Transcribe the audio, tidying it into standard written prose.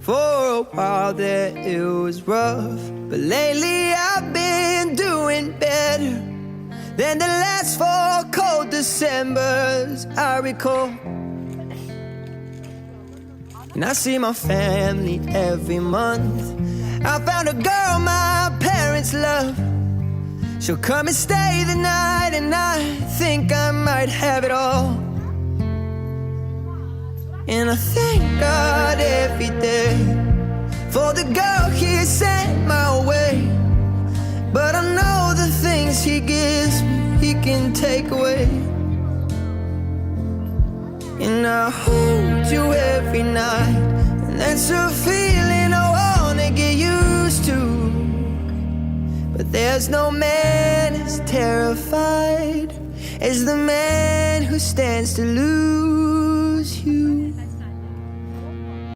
For a while there it was rough, but lately I've been doing better than the last 4 cold Decembers I recall. And I see my family every month. I found a girl my parents love. She'll come and stay the night, and I think I might have it all. And I thank God every day for the girl He sent my way. But I know the things He gives me, He can take away. And I hold you every night, and that's a feeling I wanna get used to. But there's no man as terrified as the man who stands to lose you.